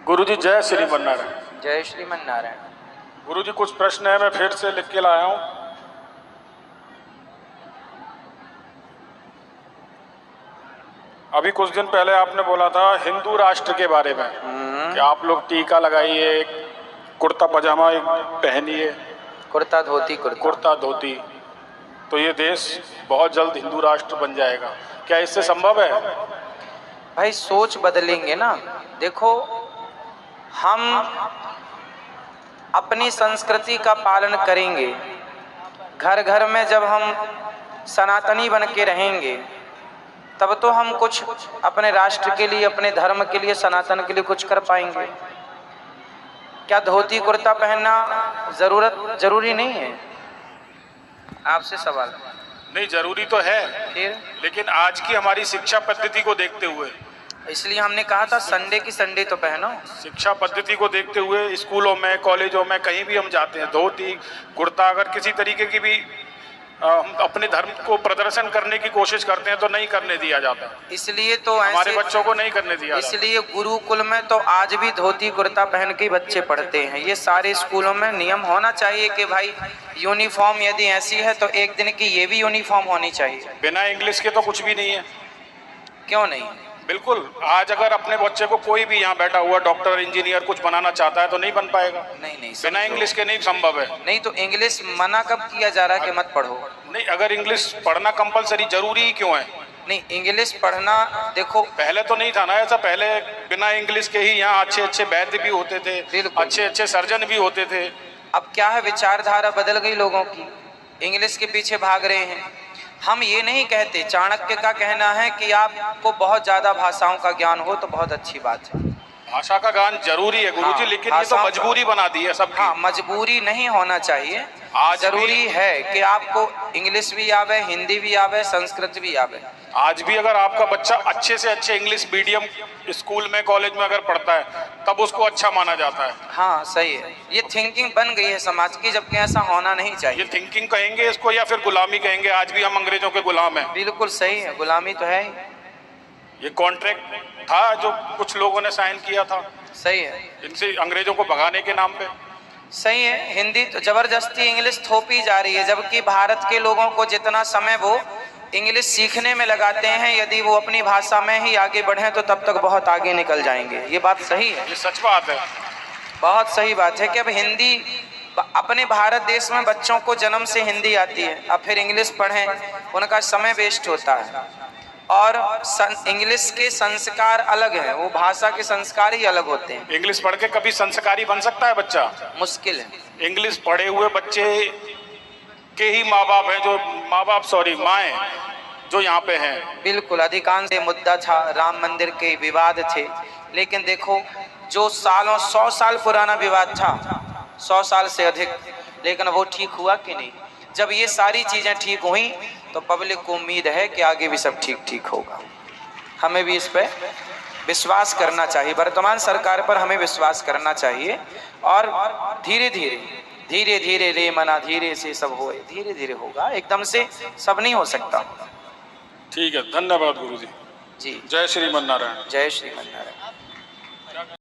गुरुजी जय श्रीमन नारायण। जय श्रीमन नारायण। गुरुजी कुछ प्रश्न है, मैं फिर से लिख के लाया हूँ। अभी कुछ दिन पहले आपने बोला था हिंदू राष्ट्र के बारे में कि आप लोग टीका लगाइए, कुर्ता पजामा पहनिए, कुर्ता धोती, तो ये देश बहुत जल्द हिंदू राष्ट्र बन जाएगा। क्या इससे संभव है? भाई सोच बदलेंगे ना। देखो, हम अपनी संस्कृति का पालन करेंगे, घर घर में जब हम सनातनी बन के रहेंगे तब तो हम कुछ अपने राष्ट्र के लिए, अपने धर्म के लिए, सनातन के लिए कुछ कर पाएंगे। क्या धोती कुर्ता पहनना जरूरी नहीं है? आपसे सवाल। नहीं, जरूरी तो है, फिर लेकिन आज की हमारी शिक्षा पद्धति को देखते हुए, इसलिए हमने कहा था संडे की संडे तो पहनो। शिक्षा पद्धति को देखते हुए स्कूलों में, कॉलेजों में, कहीं भी हम जाते हैं, धोती कुर्ता, अगर किसी तरीके की भी हम अपने धर्म को प्रदर्शन करने की कोशिश करते हैं तो नहीं करने दिया जाता। इसलिए तो हमारे बच्चों को नहीं करने दिया जाता। इसलिए गुरुकुल में तो आज भी धोती कुर्ता पहन के बच्चे पढ़ते हैं। ये सारे स्कूलों में नियम होना चाहिए कि भाई यूनिफॉर्म यदि ऐसी है तो एक दिन की ये भी यूनिफॉर्म होनी चाहिए। बिना इंग्लिश के तो कुछ भी नहीं है। क्यों नहीं? बिल्कुल। आज अगर अपने बच्चे को कोई भी यहाँ बैठा हुआ डॉक्टर, इंजीनियर कुछ बनाना चाहता है तो नहीं बन पाएगा। नहीं, बिना इंग्लिश के नहीं संभव है। नहीं तो इंग्लिश मना कब किया जा रहा है कि मत पढ़ो? नहीं, अगर इंग्लिश पढ़ना कंपलसरी जरूरी ही क्यों है? नहीं, इंग्लिश पढ़ना, देखो पहले तो नहीं था ना ऐसा। पहले बिना इंग्लिश के ही यहाँ अच्छे अच्छे वैद्य भी होते थे, अच्छे अच्छे सर्जन भी होते थे। अब क्या है, विचारधारा बदल गई लोगों की, इंग्लिश के पीछे भाग रहे हैं। हम ये नहीं कहते, चाणक्य का कहना है कि आपको बहुत ज़्यादा भाषाओं का ज्ञान हो तो बहुत अच्छी बात है। भाषा का ज्ञान जरूरी है गुरुजी, हाँ, लेकिन ये तो मजबूरी बना दी है सबकी। हाँ, मजबूरी नहीं होना चाहिए। आज जरूरी है कि आपको इंग्लिश भी आवे, हिंदी भी आवे, संस्कृत भी आवे। आज भी अगर आपका बच्चा अच्छे से अच्छे इंग्लिश मीडियम स्कूल में, कॉलेज में अगर पढ़ता है तब उसको अच्छा माना जाता है। हाँ सही है, ये थिंकिंग बन गई है समाज की, जबकि ऐसा होना नहीं चाहिए। ये थिंकिंग कहेंगे इसको या फिर गुलामी कहेंगे? आज भी हम अंग्रेजों के गुलाम हैं। बिल्कुल सही है, गुलामी तो है ही। ये कॉन्ट्रैक्ट था जो कुछ लोगों ने साइन किया था। सही है, इनसे अंग्रेजों को भगाने के नाम पे। सही है। हिंदी तो जबरदस्ती इंग्लिश थोपी जा रही है, जबकि भारत के लोगों को जितना समय वो इंग्लिश सीखने में लगाते हैं, यदि वो अपनी भाषा में ही आगे बढ़ें तो तब तक बहुत आगे निकल जाएंगे। ये बात सही है, ये सच बात है, बहुत सही बात है कि अब हिंदी, अपने भारत देश में बच्चों को जन्म से हिंदी आती है, अब फिर इंग्लिश पढ़ें, उनका समय वेस्ट होता है। और इंग्लिश के संस्कार अलग है, वो भाषा के संस्कार ही अलग होते हैं। इंग्लिश पढ़ के कभी संस्कारी बन सकता है बच्चा? मुश्किल है। इंग्लिश पढ़े हुए बच्चे के ही माँ बाप माएँ जो यहाँ पे हैं। बिल्कुल, अधिकांश मुद्दा था, राम मंदिर के विवाद थे, लेकिन देखो जो सालों 100 साल पुराना विवाद था, 100 साल से अधिक, लेकिन वो ठीक हुआ कि नहीं? जब ये सारी चीज़ें ठीक हुई तो पब्लिक को उम्मीद है कि आगे भी सब ठीक होगा। हमें भी इस पर विश्वास करना चाहिए, वर्तमान सरकार पर हमें विश्वास करना चाहिए। और धीरे धीरे रे मना धीरे से सब होए, धीरे धीरे होगा, एकदम से सब नहीं हो सकता। ठीक है, धन्यवाद गुरुजी। जी, जय श्रीमन नारायण। जय श्रीमन नारायण।